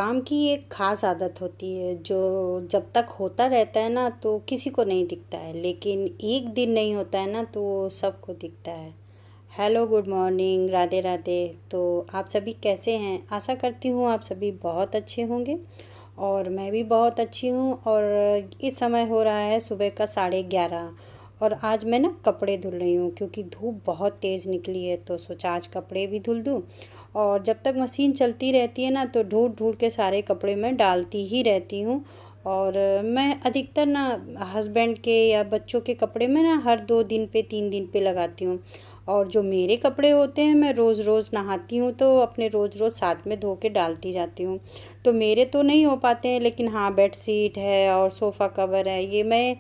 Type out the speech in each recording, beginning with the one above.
काम की एक ख़ास आदत होती है जो जब तक होता रहता है ना तो किसी को नहीं दिखता है, लेकिन एक दिन नहीं होता है ना तो वो सबको दिखता है। Hello, good morning, Radhe Radhe. तो आप सभी कैसे हैं? आशा करती हूँ आप सभी बहुत अच्छे होंगे और मैं भी बहुत अच्छी हूँ। और इस समय हो रहा है सुबह का 11:30 और आज मैं ना कपड़े धुल रही हूँ क्योंकि धूप बहुत तेज़ निकली है, तो सोचा आज कपड़े भी धुल दूँ। और जब तक मशीन चलती रहती है ना तो ढूंढ ढूंढ के सारे कपड़े मैं डालती ही रहती हूँ। और मैं अधिकतर ना हस्बैंड के या बच्चों के कपड़े में ना हर 2 दिन पे 3 दिन पे लगाती हूँ। और जो मेरे कपड़े होते हैं मैं रोज़ रोज़ नहाती हूँ तो अपने रोज़ रोज़ साथ में धो के डालती जाती हूँ। तो मेरे तो नहीं हो पाते हैं, लेकिन हाँ, बेड शीट है और सोफ़ा कवर है, ये मैं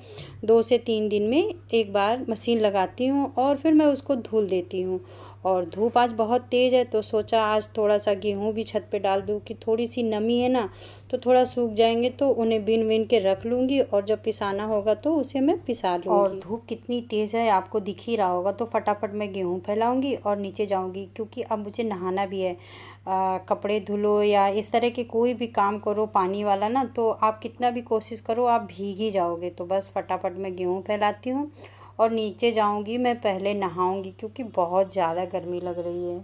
2 से 3 दिन में एक बार मशीन लगाती हूँ और फिर मैं उसको धुल देती हूँ। और धूप आज बहुत तेज़ है तो सोचा आज थोड़ा सा गेहूँ भी छत पे डाल दूँ कि थोड़ी सी नमी है ना, तो थोड़ा सूख जाएंगे तो उन्हें बिन बिन के रख लूँगी और जब पिसाना होगा तो उसे मैं पिसा लूँगी। और धूप कितनी तेज़ है आपको दिख ही रहा होगा, तो फटाफट मैं गेहूँ फैलाऊँगी और नीचे जाऊँगी क्योंकि अब मुझे नहाना भी है। कपड़े धुलो या इस तरह के कोई भी काम करो पानी वाला ना, तो आप कितना भी कोशिश करो आप भीग ही जाओगे। तो बस फटाफट मैं गेहूँ फैलाती हूँ और नीचे जाऊँगी। मैं पहले नहाऊँगी क्योंकि बहुत ज़्यादा गर्मी लग रही है।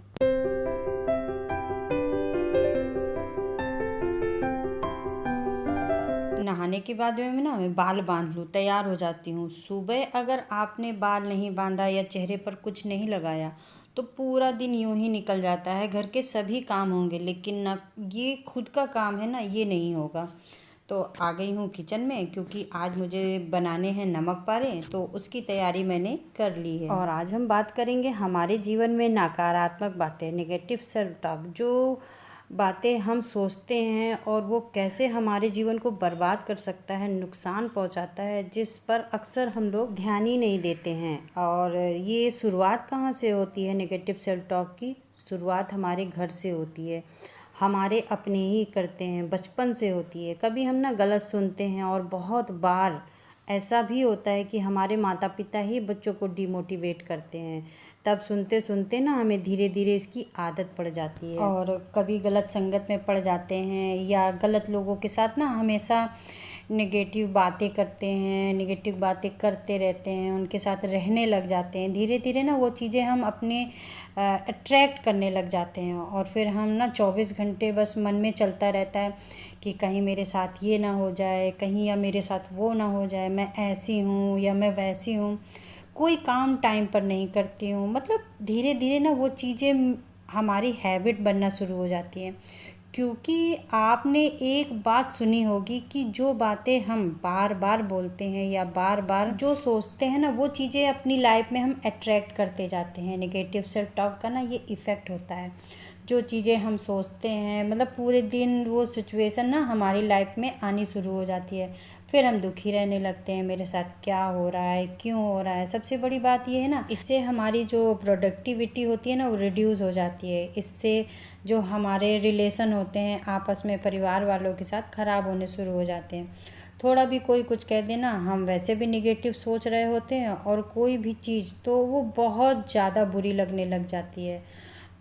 नहाने के बाद में ना मैं बाल बांध लूँ, तैयार हो जाती हूँ। सुबह अगर आपने बाल नहीं बांधा या चेहरे पर कुछ नहीं लगाया तो पूरा दिन यूं ही निकल जाता है। घर के सभी काम होंगे लेकिन ना ये खुद का काम है ना, ये नहीं होगा। तो आ गई हूँ किचन में क्योंकि आज मुझे बनाने हैं नमक पारे, तो उसकी तैयारी मैंने कर ली है। और आज हम बात करेंगे हमारे जीवन में नकारात्मक बातें, नेगेटिव सेल्फ टॉक, जो बातें हम सोचते हैं और वो कैसे हमारे जीवन को बर्बाद कर सकता है, नुकसान पहुंचाता है, जिस पर अक्सर हम लोग ध्यान ही नहीं देते हैं। और ये शुरुआत कहाँ से होती है? नेगेटिव सेल्फ टॉक की शुरुआत हमारे घर से होती है, हमारे अपने ही करते हैं, बचपन से होती है। कभी हम ना गलत सुनते हैं और बहुत बार ऐसा भी होता है कि हमारे माता पिता ही बच्चों को डिमोटिवेट करते हैं। तब सुनते सुनते ना हमें धीरे धीरे इसकी आदत पड़ जाती है और कभी गलत संगत में पड़ जाते हैं या गलत लोगों के साथ ना हमेशा नेगेटिव बातें करते हैं, नेगेटिव बातें करते रहते हैं, उनके साथ रहने लग जाते हैं। धीरे धीरे ना वो चीज़ें हम अपने अट्रैक्ट करने लग जाते हैं और फिर हम ना 24 घंटे बस मन में चलता रहता है कि कहीं मेरे साथ ये ना हो जाए, कहीं या मेरे साथ वो ना हो जाए, मैं ऐसी हूँ या मैं वैसी हूँ, कोई काम टाइम पर नहीं करती हूँ। मतलब धीरे धीरे ना वो चीज़ें हमारी हैबिट बनना शुरू हो जाती हैं। क्योंकि आपने एक बात सुनी होगी कि जो बातें हम बार बार बोलते हैं या बार बार जो सोचते हैं ना, वो चीज़ें अपनी लाइफ में हम अट्रैक्ट करते जाते हैं। नेगेटिव सेल्फ टॉक का ना ये इफ़ेक्ट होता है। जो चीज़ें हम सोचते हैं मतलब पूरे दिन वो सिचुएशन ना हमारी लाइफ में आनी शुरू हो जाती है। फिर हम दुखी रहने लगते हैं, मेरे साथ क्या हो रहा है, क्यों हो रहा है। सबसे बड़ी बात ये है ना, इससे हमारी जो प्रोडक्टिविटी होती है ना वो रिड्यूस हो जाती है। इससे जो हमारे रिलेशन होते हैं आपस में परिवार वालों के साथ ख़राब होने शुरू हो जाते हैं। थोड़ा भी कोई कुछ कह देना, हम वैसे भी निगेटिव सोच रहे होते हैं और कोई भी चीज़ तो वो बहुत ज़्यादा बुरी लगने लग जाती है।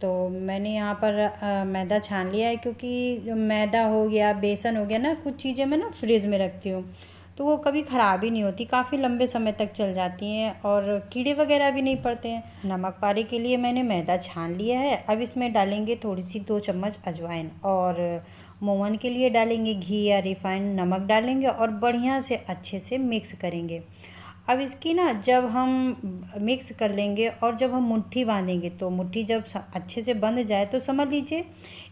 तो मैंने यहाँ पर मैदा छान लिया है क्योंकि जो मैदा हो गया, बेसन हो गया ना, कुछ चीज़ें मैं ना फ्रिज में रखती हूँ तो वो कभी ख़राब ही नहीं होती, काफ़ी लंबे समय तक चल जाती हैं और कीड़े वगैरह भी नहीं पड़ते हैं। नमक पारे के लिए मैंने मैदा छान लिया है। अब इसमें डालेंगे थोड़ी सी 2 चम्मच अजवाइन और मोमन के लिए डालेंगे घी या रिफाइंड नमक डालेंगे और बढ़िया से अच्छे से मिक्स करेंगे। अब इसकी ना जब हम मिक्स कर लेंगे और जब हम मुट्ठी बांधेंगे तो मुट्ठी जब अच्छे से बंध जाए तो समझ लीजिए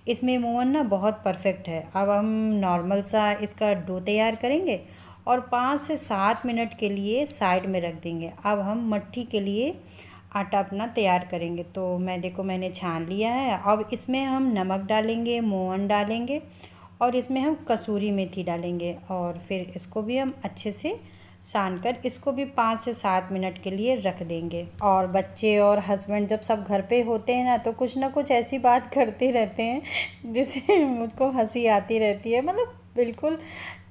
इसमें मोहन ना बहुत परफेक्ट है। अब हम नॉर्मल सा इसका डो तैयार करेंगे और 5 से 7 मिनट के लिए साइड में रख देंगे। अब हम मट्ठी के लिए आटा अपना तैयार करेंगे। तो मैंने छान लिया है। अब इसमें हम नमक डालेंगे, मोहन डालेंगे और इसमें हम कसूरी मेथी डालेंगे और फिर इसको भी हम अच्छे से सान कर इसको भी 5 से 7 मिनट के लिए रख देंगे। और बच्चे और हस्बैंड जब सब घर पे होते हैं ना तो कुछ ना कुछ ऐसी बात करते रहते हैं जिससे मुझको हंसी आती रहती है। मतलब बिल्कुल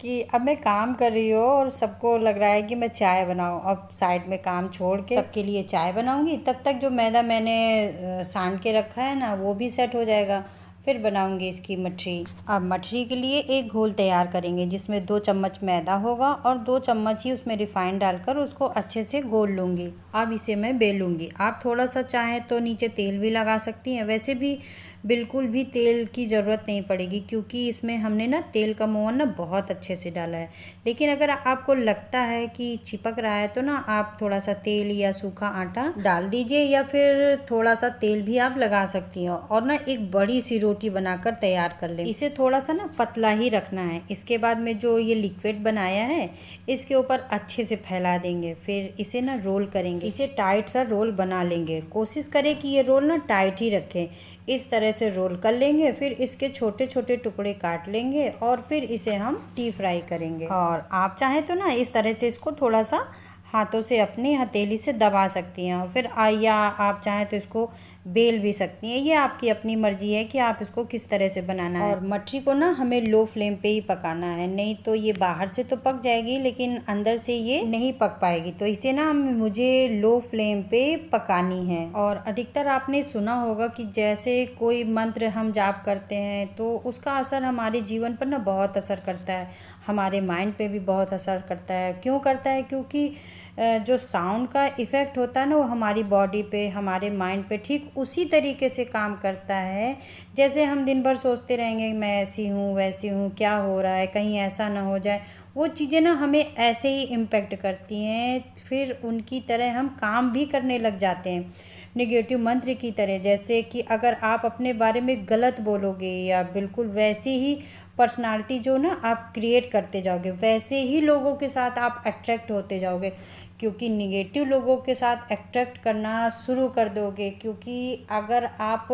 कि अब मैं काम कर रही हूँ और सबको लग रहा है कि मैं चाय बनाऊँ। अब साइड में काम छोड़ के सबके लिए चाय बनाऊँगी, तब तक जो मैदा मैंने सान के रखा है ना वो भी सेट हो जाएगा। फिर बनाऊंगी इसकी मठरी। अब मठरी के लिए एक घोल तैयार करेंगे जिसमें 2 चम्मच मैदा होगा और 2 चम्मच ही उसमें रिफाइंड डालकर उसको अच्छे से घोल लूँगी। अब इसे मैं बेलूँगी। आप थोड़ा सा चाहें तो नीचे तेल भी लगा सकती हैं, वैसे भी बिल्कुल भी तेल की ज़रूरत नहीं पड़ेगी क्योंकि इसमें हमने ना तेल का मोहन ना बहुत अच्छे से डाला है। लेकिन अगर आपको लगता है कि चिपक रहा है तो ना आप थोड़ा सा तेल या सूखा आटा डाल दीजिए या फिर थोड़ा सा तेल भी आप लगा सकती हैं और ना एक बड़ी सी रोटी बनाकर तैयार कर लें। इसे थोड़ा सा ना पतला ही रखना है। इसके बाद में जो ये लिक्विड बनाया है इसके ऊपर अच्छे से फैला देंगे, फिर इसे ना रोल करेंगे। इसे टाइट सा रोल बना लेंगे। कोशिश करें कि ये रोल ना टाइट ही रखें। इस तरह से रोल कर लेंगे, फिर इसके छोटे छोटे टुकड़े काट लेंगे और फिर इसे हम डीप फ्राई करेंगे। और आप चाहें तो ना इस तरह से इसको थोड़ा सा हाथों से अपनी हथेली से दबा सकती हैं, फिर या आप चाहें तो इसको बेल भी सकती हैं। ये आपकी अपनी मर्जी है कि आप इसको किस तरह से बनाना है। और मठरी को ना हमें लो फ्लेम पे ही पकाना है, नहीं तो ये बाहर से तो पक जाएगी लेकिन अंदर से ये नहीं पक पाएगी। तो इसे ना मुझे लो फ्लेम पे पकानी है। और अधिकतर आपने सुना होगा कि जैसे कोई मंत्र हम जाप करते हैं तो उसका असर हमारे जीवन पर ना बहुत असर करता है, हमारे माइंड पे भी बहुत असर करता है। क्यों करता है? क्योंकि जो साउंड का इफ़ेक्ट होता है ना वो हमारी बॉडी पे, हमारे माइंड पे ठीक उसी तरीके से काम करता है जैसे हम दिन भर सोचते रहेंगे मैं ऐसी हूँ वैसी हूँ, क्या हो रहा है, कहीं ऐसा ना हो जाए। वो चीज़ें ना हमें ऐसे ही इम्पेक्ट करती हैं, फिर उनकी तरह हम काम भी करने लग जाते हैं नेगेटिव मंत्र की तरह। जैसे कि अगर आप अपने बारे में गलत बोलोगे या बिल्कुल वैसी ही पर्सनालिटी जो ना आप क्रिएट करते जाओगे, वैसे ही लोगों के साथ आप अट्रैक्ट होते जाओगे। क्योंकि निगेटिव लोगों के साथ अट्रैक्ट करना शुरू कर दोगे। क्योंकि अगर आप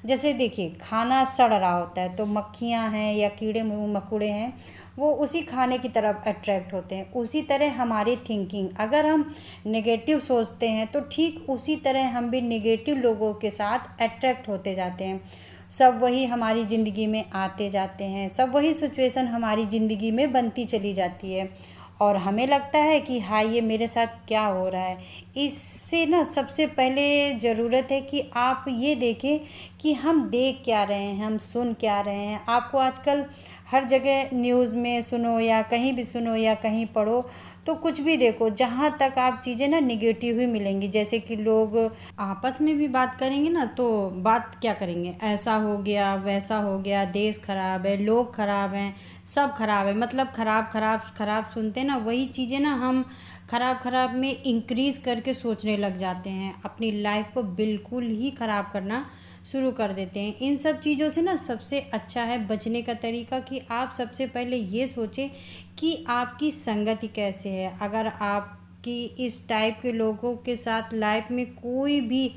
जैसे देखिए खाना सड़ रहा होता है तो मक्खियाँ हैं या कीड़े मकोड़े हैं वो उसी खाने की तरफ अट्रैक्ट होते हैं। उसी तरह हमारी थिंकिंग, अगर हम नेगेटिव सोचते हैं तो ठीक उसी तरह हम भी नेगेटिव लोगों के साथ अट्रैक्ट होते जाते हैं। सब वही हमारी ज़िंदगी में आते जाते हैं, सब वही सिचुएशन हमारी ज़िंदगी में बनती चली जाती है और हमें लगता है कि हाँ ये मेरे साथ क्या हो रहा है। इससे ना सबसे पहले ज़रूरत है कि आप ये देखें कि हम देख क्या रहे हैं, हम सुन क्या रहे हैं। आपको आजकल हर जगह न्यूज़ में सुनो या कहीं भी सुनो या कहीं पढ़ो तो कुछ भी देखो, जहाँ तक आप चीज़ें ना निगेटिव ही मिलेंगी। जैसे कि लोग आपस में भी बात करेंगे ना तो बात क्या करेंगे, ऐसा हो गया वैसा हो गया, देश खराब है, लोग खराब हैं, सब खराब है। मतलब खराब खराब खराब सुनते ना वही चीज़ें ना हम खराब खराब में इंक्रीज़ करके सोचने लग जाते हैं, अपनी लाइफ को बिल्कुल ही ख़राब करना शुरू कर देते हैं। इन सब चीज़ों से ना सबसे अच्छा है बचने का तरीका कि आप सबसे पहले ये सोचें कि आपकी संगति कैसे है। अगर आपकी इस टाइप के लोगों के साथ लाइफ में कोई भी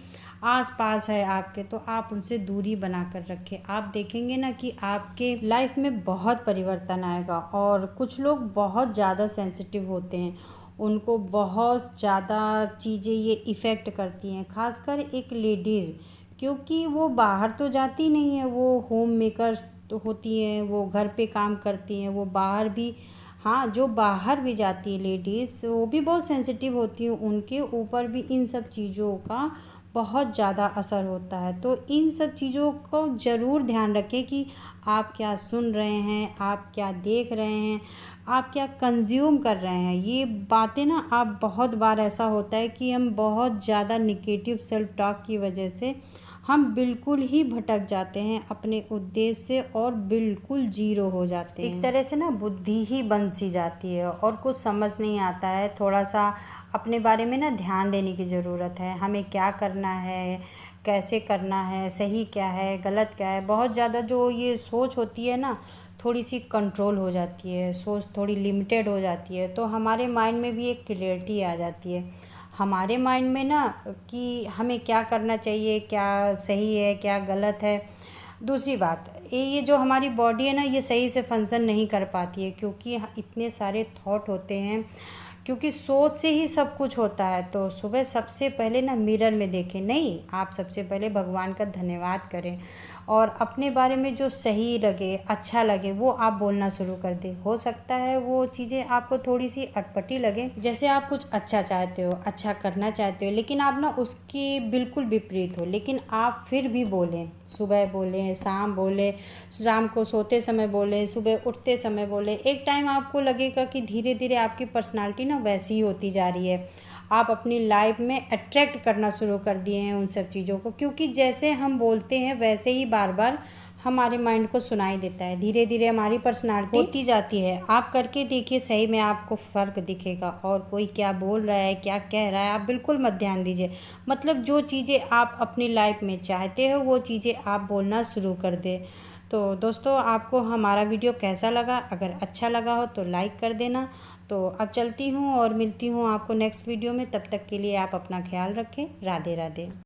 आस पास है आपके तो आप उनसे दूरी बना कर रखें। आप देखेंगे ना कि आपके लाइफ में बहुत परिवर्तन आएगा। और कुछ लोग बहुत ज़्यादा सेंसिटिव होते हैं, उनको बहुत ज़्यादा चीज़ें ये इफ़ेक्ट करती हैं, खासकर एक लेडीज़, क्योंकि वो बाहर तो जाती नहीं है, वो होम मेकर्स तो होती हैं, वो घर पे काम करती हैं, वो बाहर भी, हाँ जो बाहर भी जाती है लेडीज़ वो भी बहुत सेंसिटिव होती हैं, उनके ऊपर भी इन सब चीज़ों का बहुत ज़्यादा असर होता है। तो इन सब चीज़ों को ज़रूर ध्यान रखें कि आप क्या सुन रहे हैं, आप क्या देख रहे हैं, आप क्या कंज्यूम कर रहे हैं। ये बातें ना आप बहुत बार ऐसा होता है कि हम बहुत ज़्यादा निगेटिव सेल्फ टॉक की वजह से हम बिल्कुल ही भटक जाते हैं अपने उद्देश्य से और बिल्कुल जीरो हो जाते हैं। एक तरह से ना बुद्धि ही बंद सी जाती है और कुछ समझ नहीं आता है। थोड़ा सा अपने बारे में ना ध्यान देने की ज़रूरत है, हमें क्या करना है, कैसे करना है, सही क्या है गलत क्या है। बहुत ज़्यादा जो ये सोच होती है ना थोड़ी सी कंट्रोल हो जाती है, सोच थोड़ी लिमिटेड हो जाती है तो हमारे माइंड में भी एक क्लियरिटी आ जाती है हमारे माइंड में ना कि हमें क्या करना चाहिए, क्या सही है क्या गलत है। दूसरी बात ये जो हमारी बॉडी है ना ये सही से फंक्शन नहीं कर पाती है क्योंकि इतने सारे थॉट होते हैं, क्योंकि सोच से ही सब कुछ होता है। तो सुबह सबसे पहले ना मिरर में देखें, नहीं आप सबसे पहले भगवान का धन्यवाद करें और अपने बारे में जो सही लगे, अच्छा लगे, वो आप बोलना शुरू कर दें। हो सकता है वो चीज़ें आपको थोड़ी सी अटपटी लगे, जैसे आप कुछ अच्छा चाहते हो, अच्छा करना चाहते हो, लेकिन आप ना उसकी बिल्कुल विपरीत हो, लेकिन आप फिर भी बोलें। सुबह बोलें, शाम बोलें, शाम को सोते समय बोलें, सुबह उठते समय बोलें। एक टाइम आपको लगेगा कि धीरे धीरे आपकी पर्सनालिटी ना वैसी ही होती जा रही है। आप अपनी लाइफ में अट्रैक्ट करना शुरू कर दिए हैं उन सब चीज़ों को, क्योंकि जैसे हम बोलते हैं वैसे ही बार बार हमारे माइंड को सुनाई देता है। धीरे धीरे हमारी पर्सनालिटी होती जाती है। आप करके देखिए, सही में आपको फ़र्क दिखेगा। और कोई क्या बोल रहा है, क्या कह रहा है, आप बिल्कुल मत ध्यान दीजिए। मतलब जो चीज़ें आप अपनी लाइफ में चाहते हो वो चीज़ें आप बोलना शुरू कर दें। तो दोस्तों, आपको हमारा वीडियो कैसा लगा? अगर अच्छा लगा हो तो लाइक कर देना। तो अब चलती हूँ और मिलती हूँ आपको नेक्स्ट वीडियो में। तब तक के लिए आप अपना ख्याल रखें। राधे राधे।